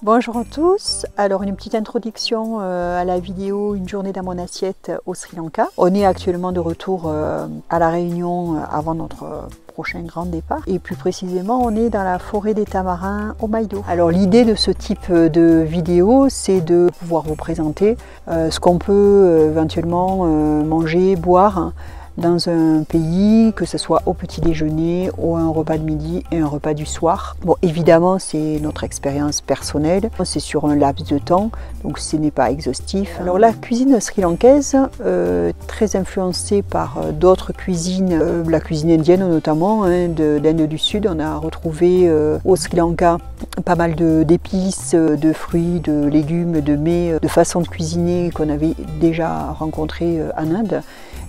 Bonjour à tous, alors une petite introduction à la vidéo Une journée dans mon assiette au Sri Lanka. On est actuellement de retour à la Réunion avant notre prochain grand départ et plus précisément on est dans la forêt des tamarins au Maïdo. Alors l'idée de ce type de vidéo c'est de pouvoir vous présenter ce qu'on peut éventuellement manger, boire dans un pays, que ce soit au petit déjeuner, ou un repas de midi et un repas du soir. Bon, évidemment, c'est notre expérience personnelle, c'est sur un laps de temps, donc ce n'est pas exhaustif. Alors la cuisine sri-lankaise, très influencée par d'autres cuisines, la cuisine indienne notamment, d'Inde du Sud, on a retrouvé au Sri Lanka pas mal d'épices, de fruits, de légumes, de mets, de façons de cuisiner qu'on avait déjà rencontrées en Inde.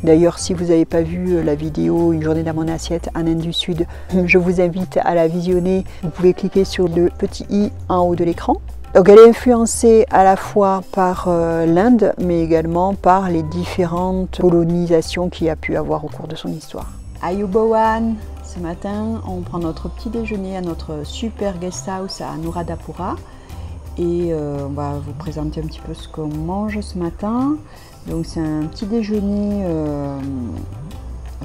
D'ailleurs, si vous n'avez pas vu la vidéo Une journée dans mon assiette en Inde du Sud, je vous invite à la visionner. Vous pouvez cliquer sur le petit i en haut de l'écran. Donc elle est influencée à la fois par l'Inde, mais également par les différentes colonisations qu'il y a pu avoir au cours de son histoire. Ayubowan, ce matin, on prend notre petit déjeuner à notre super guest house à Anuradhapura. Et on va vous présenter un petit peu ce qu'on mange ce matin. Donc c'est un petit déjeuner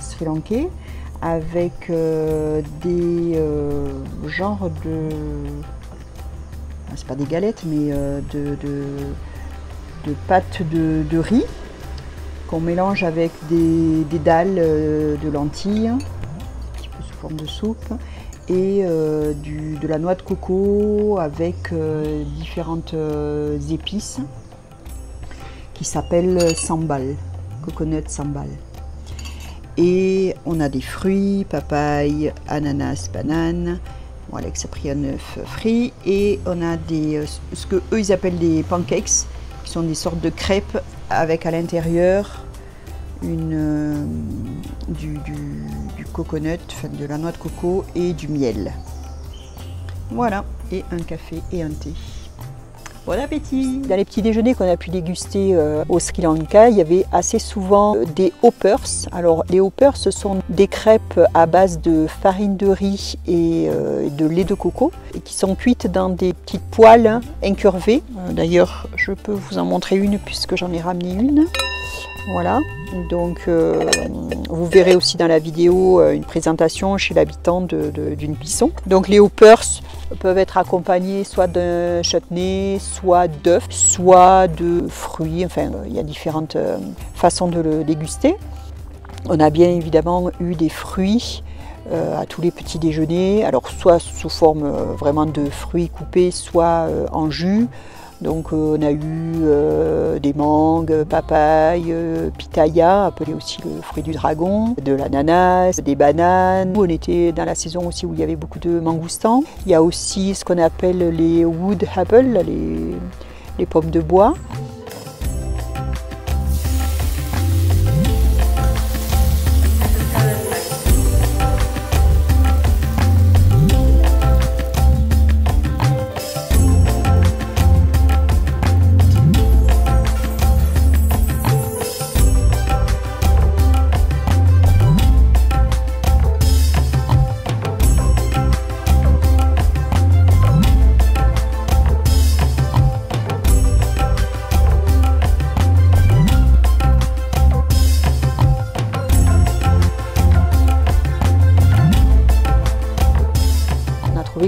sri-lankais avec des genres de... c'est pas des galettes mais de pâtes de riz qu'on mélange avec des dalles de lentilles, un petit peu sous forme de soupe, et de la noix de coco avec différentes épices qui s'appelle sambal, coconut sambal. Et on a des fruits, papaye, ananas, banane. Bon, Alex a pris un œuf frit et on a ce que eux ils appellent des pancakes, qui sont des sortes de crêpes avec à l'intérieur du coconut, enfin de la noix de coco et du miel. Voilà, et un café et un thé. Bon appétit! Dans les petits déjeuners qu'on a pu déguster au Sri Lanka, il y avait assez souvent des hoppers. Alors les hoppers, ce sont des crêpes à base de farine de riz et de lait de coco et qui sont cuites dans des petites poêles incurvées. D'ailleurs, je peux vous en montrer une puisque j'en ai ramené une. Voilà, donc vous verrez aussi dans la vidéo une présentation chez l'habitant d'une buisson. Donc les hoppers peuvent être accompagnés soit d'un chutney, soit d'œufs, soit de fruits, enfin il y a différentes façons de le déguster. On a bien évidemment eu des fruits à tous les petits déjeuners, alors soit sous forme vraiment de fruits coupés, soit en jus. Donc on a eu des mangues, papaye, pitaya, appelé aussi le fruit du dragon, de l'ananas, des bananes. On était dans la saison aussi où il y avait beaucoup de mangoustans. Il y a aussi ce qu'on appelle les wood apples, les pommes de bois.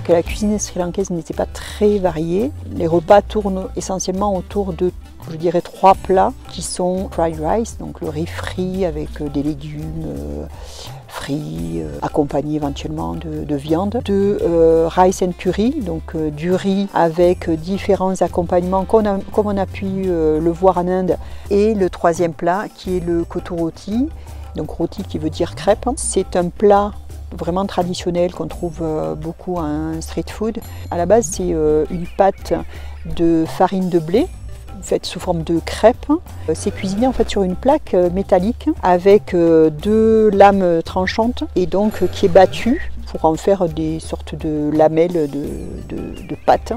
Que la cuisine sri-lankaise n'était pas très variée. Les repas tournent essentiellement autour de, je dirais, 3 plats qui sont fried rice, donc le riz frit avec des légumes frits, accompagnés éventuellement de viande, rice and curry, donc du riz avec différents accompagnements comme on a pu le voir en Inde, et le 3e plat qui est le kotu roti, donc roti qui veut dire crêpe. C'est un plat vraiment traditionnel qu'on trouve beaucoup en street food. À la base, c'est une pâte de farine de blé faite sous forme de crêpe. C'est cuisiné en fait sur une plaque métallique avec 2 lames tranchantes et donc qui est battue pour en faire des sortes de lamelles de pâte.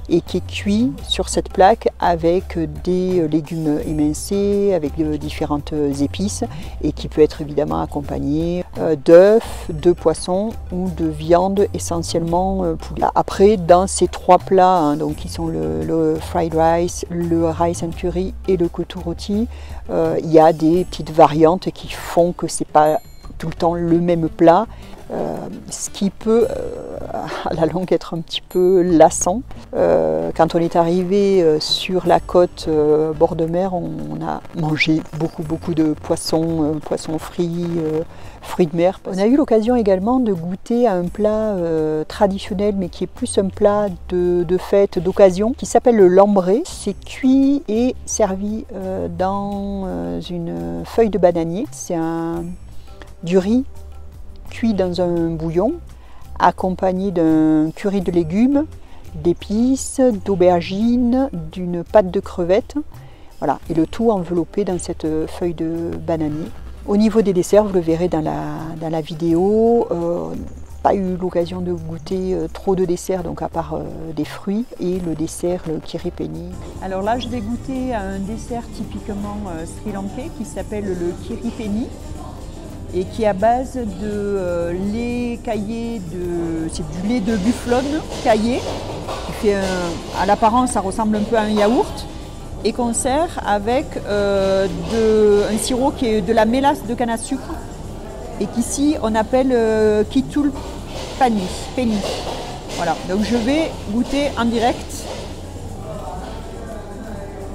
et qui est cuit sur cette plaque avec des légumes émincés, avec différentes épices et qui peut être évidemment accompagné d'œufs, de poissons ou de viande, essentiellement poulet. Après, dans ces trois plats, hein, donc qui sont le fried rice, le rice and curry et le couteau rôti, il y a des petites variantes qui font que c'est pas tout le temps le même plat, ce qui peut à la longue être un petit peu lassant. Quand on est arrivé sur la côte bord de mer, on a mangé beaucoup de poissons, poissons frits, fruits de mer. On a eu l'occasion également de goûter à un plat traditionnel, mais qui est plus un plat de fête, d'occasion, qui s'appelle le lambré. C'est cuit et servi dans une feuille de bananier. C'est du riz cuit dans un bouillon, accompagné d'un curry de légumes, d'épices, d'aubergines, d'une pâte de crevettes. Voilà, et le tout enveloppé dans cette feuille de bananier. Au niveau des desserts, vous le verrez dans la vidéo, pas eu l'occasion de goûter trop de desserts, donc à part des fruits, et le dessert, le kiri peni. Alors là, je vais goûter à un dessert typiquement sri-lankais qui s'appelle le kiri peni, et qui est à base de lait caillé, c'est du lait de bufflone caillé, qui fait à l'apparence ça ressemble un peu à un yaourt, et qu'on sert avec un sirop qui est de la mélasse de canne à sucre, et qu'ici on appelle kitul peni. Voilà, donc je vais goûter en direct.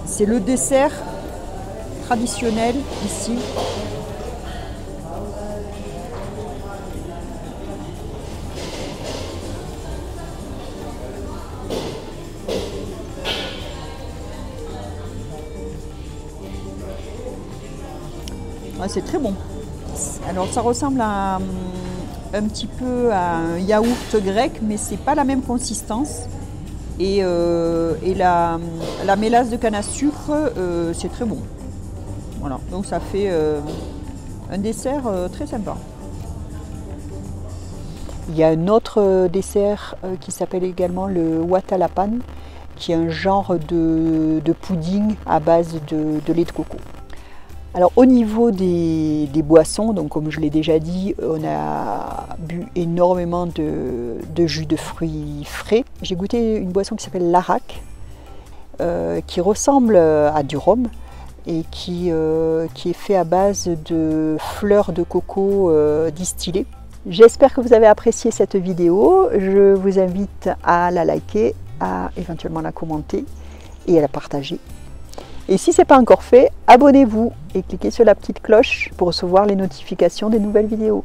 C'est le dessert traditionnel ici. C'est très bon. Alors ça ressemble un petit peu à un yaourt grec, mais c'est pas la même consistance. Et la mélasse de canne à sucre, c'est très bon. Voilà, donc ça fait un dessert très sympa. Il y a un autre dessert qui s'appelle également le watalapan, qui est un genre de pudding à base de lait de coco. Alors au niveau des boissons, donc comme je l'ai déjà dit, on a bu énormément de jus de fruits frais. J'ai goûté une boisson qui s'appelle l'arak, qui ressemble à du rhum et qui est fait à base de fleurs de coco distillées. J'espère que vous avez apprécié cette vidéo. Je vous invite à la liker, à éventuellement la commenter et à la partager. Et si ce n'est pas encore fait, abonnez-vous et cliquez sur la petite cloche pour recevoir les notifications des nouvelles vidéos.